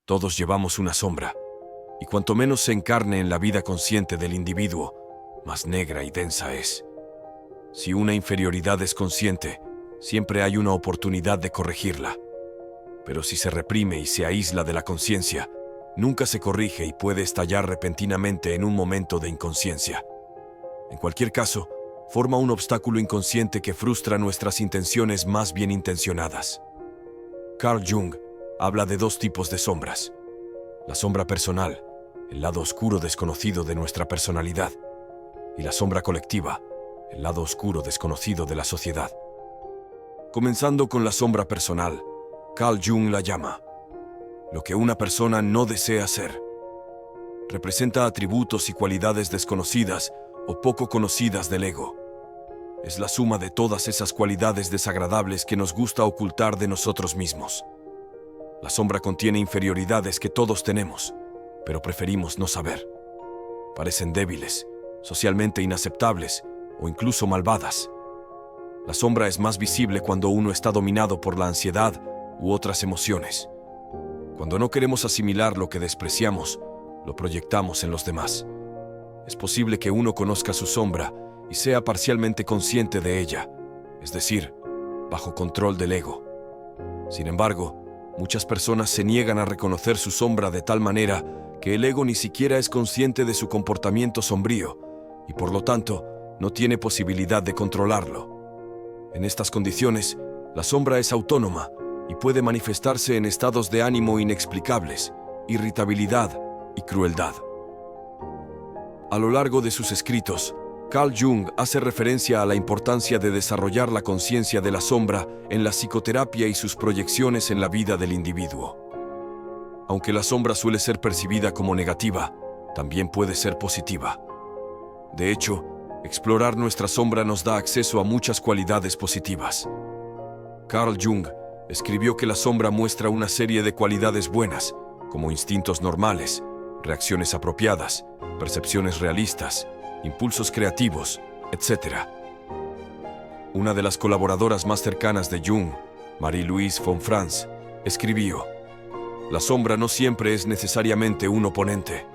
Todos llevamos una sombra, y cuanto menos se encarne en la vida consciente del individuo, más negra y densa es. Si una inferioridad es consciente, siempre hay una oportunidad de corregirla. Pero si se reprime y se aísla de la conciencia, nunca se corrige y puede estallar repentinamente en un momento de inconsciencia. En cualquier caso, forma un obstáculo inconsciente que frustra nuestras intenciones más bien intencionadas. Carl Jung habla de dos tipos de sombras: la sombra personal, el lado oscuro desconocido de nuestra personalidad, y la sombra colectiva, el lado oscuro desconocido de la sociedad. Comenzando con la sombra personal, Carl Jung la llama lo que una persona no desea ser. Representa atributos y cualidades desconocidas o poco conocidas del ego. Es la suma de todas esas cualidades desagradables que nos gusta ocultar de nosotros mismos. La sombra contiene inferioridades que todos tenemos, pero preferimos no saber. Parecen débiles, socialmente inaceptables o incluso malvadas. La sombra es más visible cuando uno está dominado por la ansiedad u otras emociones. Cuando no queremos asimilar lo que despreciamos, lo proyectamos en los demás. Es posible que uno conozca su sombra y sea parcialmente consciente de ella, es decir, bajo control del ego. Sin embargo, muchas personas se niegan a reconocer su sombra de tal manera que el ego ni siquiera es consciente de su comportamiento sombrío y por lo tanto no tiene posibilidad de controlarlo. En estas condiciones, la sombra es autónoma y puede manifestarse en estados de ánimo inexplicables, irritabilidad y crueldad. A lo largo de sus escritos, Carl Jung hace referencia a la importancia de desarrollar la conciencia de la sombra en la psicoterapia y sus proyecciones en la vida del individuo. Aunque la sombra suele ser percibida como negativa, también puede ser positiva. De hecho, explorar nuestra sombra nos da acceso a muchas cualidades positivas. Carl Jung escribió que la sombra muestra una serie de cualidades buenas, como instintos normales, reacciones apropiadas, percepciones realistas, impulsos creativos, etc. Una de las colaboradoras más cercanas de Jung, Marie-Louise von Franz, escribió: la sombra no siempre es necesariamente un oponente.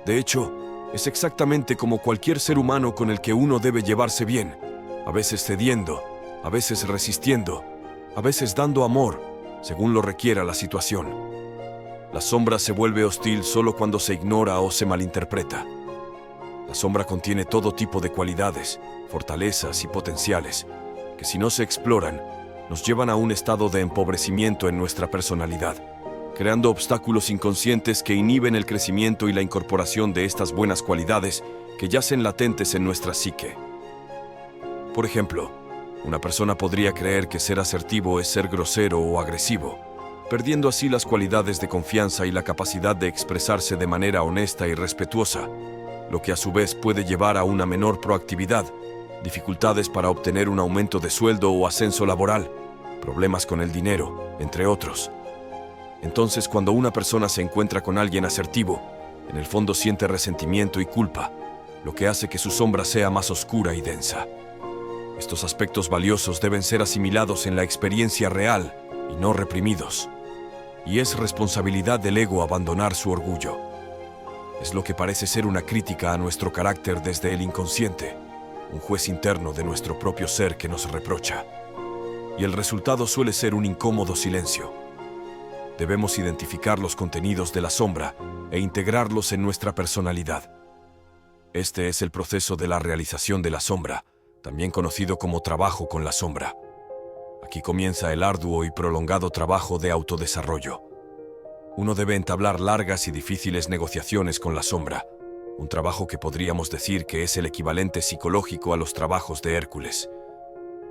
De hecho, es exactamente como cualquier ser humano con el que uno debe llevarse bien, a veces cediendo, a veces resistiendo, a veces dando amor, según lo requiera la situación. La sombra se vuelve hostil solo cuando se ignora o se malinterpreta. La sombra contiene todo tipo de cualidades, fortalezas y potenciales, que si no se exploran, nos llevan a un estado de empobrecimiento en nuestra personalidad, creando obstáculos inconscientes que inhiben el crecimiento y la incorporación de estas buenas cualidades que yacen latentes en nuestra psique. Por ejemplo, una persona podría creer que ser asertivo es ser grosero o agresivo, perdiendo así las cualidades de confianza y la capacidad de expresarse de manera honesta y respetuosa, lo que a su vez puede llevar a una menor proactividad, dificultades para obtener un aumento de sueldo o ascenso laboral, problemas con el dinero, entre otros. Entonces, cuando una persona se encuentra con alguien asertivo, en el fondo siente resentimiento y culpa, lo que hace que su sombra sea más oscura y densa. Estos aspectos valiosos deben ser asimilados en la experiencia real y no reprimidos. Y es responsabilidad del ego abandonar su orgullo. Es lo que parece ser una crítica a nuestro carácter desde el inconsciente, un juez interno de nuestro propio ser que nos reprocha. Y el resultado suele ser un incómodo silencio. Debemos identificar los contenidos de la sombra e integrarlos en nuestra personalidad. Este es el proceso de la realización de la sombra, también conocido como trabajo con la sombra. Aquí comienza el arduo y prolongado trabajo de autodesarrollo. Uno debe entablar largas y difíciles negociaciones con la sombra, un trabajo que podríamos decir que es el equivalente psicológico a los trabajos de Hércules.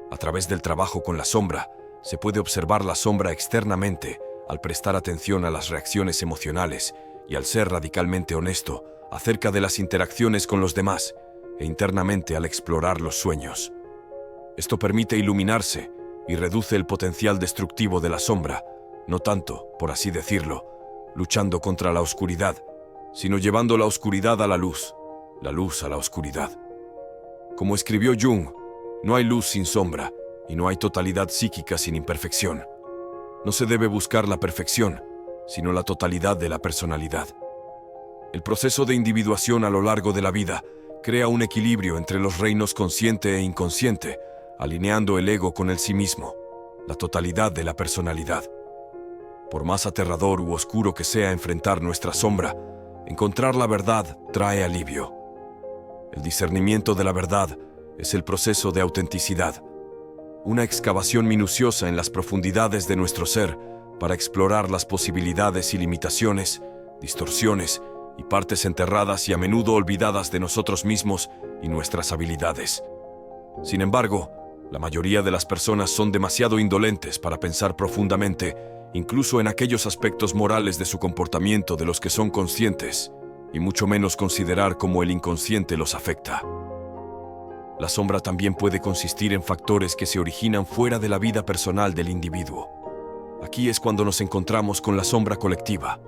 A través del trabajo con la sombra, se puede observar la sombra externamente al prestar atención a las reacciones emocionales y al ser radicalmente honesto acerca de las interacciones con los demás, e internamente al explorar los sueños. Esto permite iluminarse y reduce el potencial destructivo de la sombra, no tanto, por así decirlo, luchando contra la oscuridad, sino llevando la oscuridad a la luz a la oscuridad. Como escribió Jung, no hay luz sin sombra y no hay totalidad psíquica sin imperfección. No se debe buscar la perfección, sino la totalidad de la personalidad. El proceso de individuación a lo largo de la vida crea un equilibrio entre los reinos consciente e inconsciente, alineando el ego con el sí mismo, la totalidad de la personalidad. Por más aterrador u oscuro que sea enfrentar nuestra sombra, encontrar la verdad trae alivio. El discernimiento de la verdad es el proceso de autenticidad, una excavación minuciosa en las profundidades de nuestro ser para explorar las posibilidades y limitaciones, distorsiones y partes enterradas y a menudo olvidadas de nosotros mismos y nuestras habilidades. Sin embargo, la mayoría de las personas son demasiado indolentes para pensar profundamente, incluso en aquellos aspectos morales de su comportamiento de los que son conscientes, y mucho menos considerar cómo el inconsciente los afecta. La sombra también puede consistir en factores que se originan fuera de la vida personal del individuo. Aquí es cuando nos encontramos con la sombra colectiva,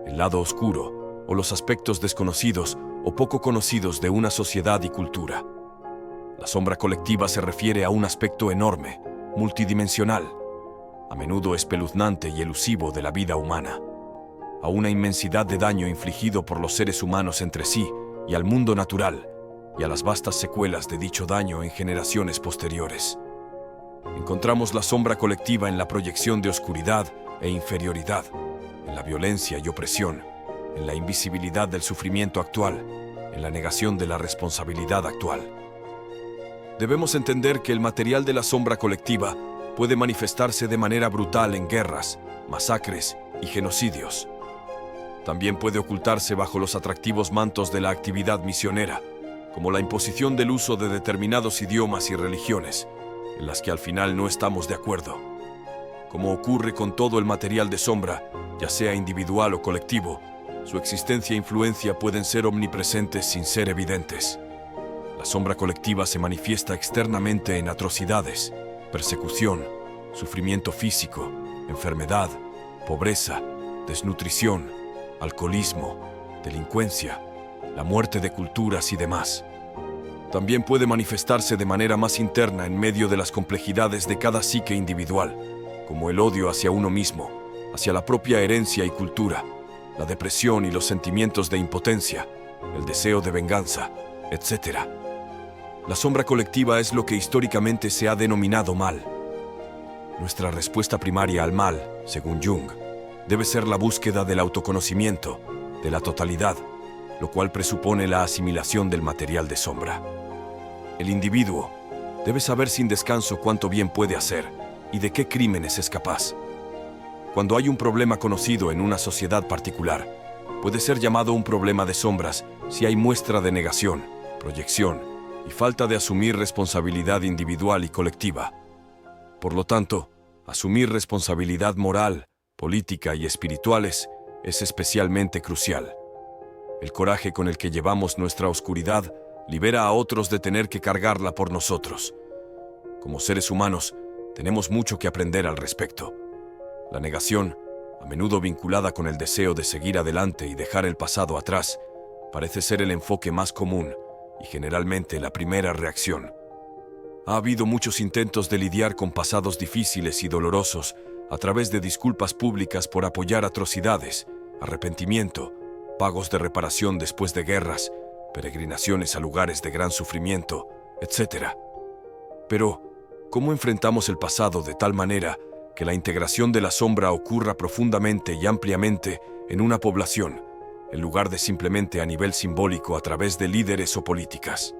el lado oscuro, o los aspectos desconocidos o poco conocidos de una sociedad y cultura. La sombra colectiva se refiere a un aspecto enorme, multidimensional, a menudo espeluznante y elusivo de la vida humana, a una inmensidad de daño infligido por los seres humanos entre sí y al mundo natural, y a las vastas secuelas de dicho daño en generaciones posteriores. Encontramos la sombra colectiva en la proyección de oscuridad e inferioridad, en la violencia y opresión, en la invisibilidad del sufrimiento actual, en la negación de la responsabilidad actual. Debemos entender que el material de la sombra colectiva puede manifestarse de manera brutal en guerras, masacres y genocidios. También puede ocultarse bajo los atractivos mantos de la actividad misionera, como la imposición del uso de determinados idiomas y religiones, en las que al final no estamos de acuerdo. Como ocurre con todo el material de sombra, ya sea individual o colectivo, su existencia e influencia pueden ser omnipresentes sin ser evidentes. La sombra colectiva se manifiesta externamente en atrocidades, persecución, sufrimiento físico, enfermedad, pobreza, desnutrición, alcoholismo, delincuencia, la muerte de culturas y demás. También puede manifestarse de manera más interna en medio de las complejidades de cada psique individual, como el odio hacia uno mismo, hacia la propia herencia y cultura, la depresión y los sentimientos de impotencia, el deseo de venganza, etc. La sombra colectiva es lo que históricamente se ha denominado mal. Nuestra respuesta primaria al mal, según Jung, debe ser la búsqueda del autoconocimiento, de la totalidad, lo cual presupone la asimilación del material de sombra. El individuo debe saber sin descanso cuánto bien puede hacer y de qué crímenes es capaz. Cuando hay un problema conocido en una sociedad particular, puede ser llamado un problema de sombras si hay muestra de negación, proyección y falta de asumir responsabilidad individual y colectiva. Por lo tanto, asumir responsabilidad moral, política y espirituales es especialmente crucial. El coraje con el que llevamos nuestra oscuridad libera a otros de tener que cargarla por nosotros. Como seres humanos, tenemos mucho que aprender al respecto. La negación, a menudo vinculada con el deseo de seguir adelante y dejar el pasado atrás, parece ser el enfoque más común y generalmente la primera reacción. Ha habido muchos intentos de lidiar con pasados difíciles y dolorosos a través de disculpas públicas por apoyar atrocidades, arrepentimiento, pagos de reparación después de guerras, peregrinaciones a lugares de gran sufrimiento, etc. Pero, ¿cómo enfrentamos el pasado de tal manera que la integración de la sombra ocurra profundamente y ampliamente en una población, en lugar de simplemente a nivel simbólico a través de líderes o políticas?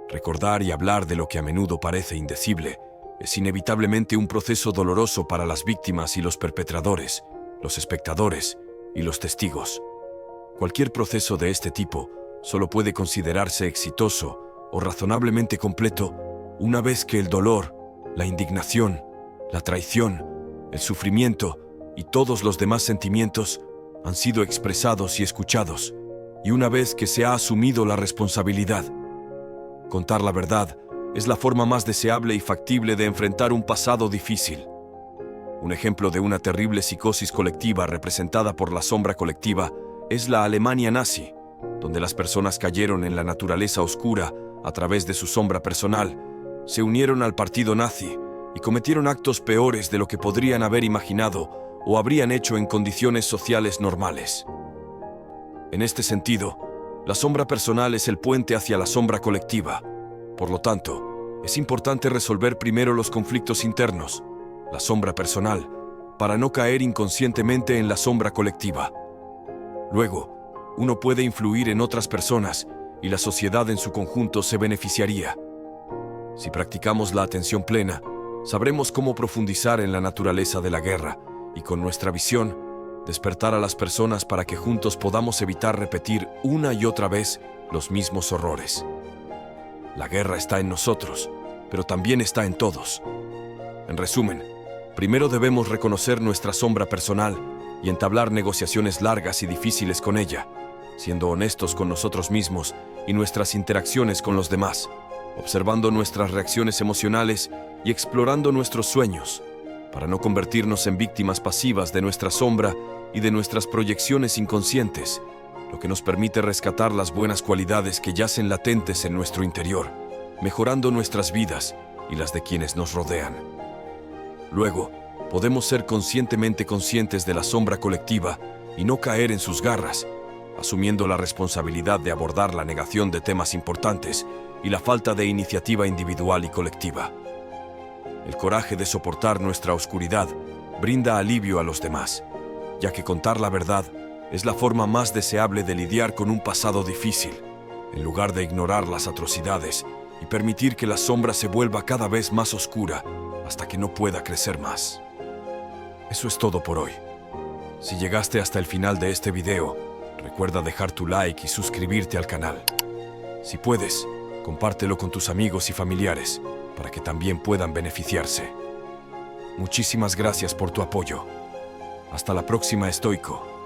Recordar y hablar de lo que a menudo parece indecible es inevitablemente un proceso doloroso para las víctimas y los perpetradores, los espectadores y los testigos. Cualquier proceso de este tipo solo puede considerarse exitoso o razonablemente completo una vez que el dolor, la indignación, la traición, el sufrimiento y todos los demás sentimientos han sido expresados y escuchados, y una vez que se ha asumido la responsabilidad. Contar la verdad es la forma más deseable y factible de enfrentar un pasado difícil. Un ejemplo de una terrible psicosis colectiva representada por la sombra colectiva es la Alemania nazi, donde las personas cayeron en la naturaleza oscura a través de su sombra personal, se unieron al partido nazi y cometieron actos peores de lo que podrían haber imaginado o habrían hecho en condiciones sociales normales. En este sentido, la sombra personal es el puente hacia la sombra colectiva. Por lo tanto, es importante resolver primero los conflictos internos, la sombra personal, para no caer inconscientemente en la sombra colectiva. Luego, uno puede influir en otras personas y la sociedad en su conjunto se beneficiaría. Si practicamos la atención plena, sabremos cómo profundizar en la naturaleza de la guerra y con nuestra visión, despertar a las personas para que juntos podamos evitar repetir una y otra vez los mismos horrores. La guerra está en nosotros, pero también está en todos. En resumen, primero debemos reconocer nuestra sombra personal y entablar negociaciones largas y difíciles con ella, siendo honestos con nosotros mismos y nuestras interacciones con los demás, observando nuestras reacciones emocionales y explorando nuestros sueños, para no convertirnos en víctimas pasivas de nuestra sombra y de nuestras proyecciones inconscientes, lo que nos permite rescatar las buenas cualidades que yacen latentes en nuestro interior, mejorando nuestras vidas y las de quienes nos rodean. Luego, podemos ser conscientemente conscientes de la sombra colectiva y no caer en sus garras, asumiendo la responsabilidad de abordar la negación de temas importantes y la falta de iniciativa individual y colectiva. El coraje de soportar nuestra oscuridad brinda alivio a los demás, ya que contar la verdad es la forma más deseable de lidiar con un pasado difícil, en lugar de ignorar las atrocidades y permitir que la sombra se vuelva cada vez más oscura hasta que no pueda crecer más. Eso es todo por hoy. Si llegaste hasta el final de este video, recuerda dejar tu like y suscribirte al canal. Si puedes, compártelo con tus amigos y familiares para que también puedan beneficiarse. Muchísimas gracias por tu apoyo. Hasta la próxima, estoico.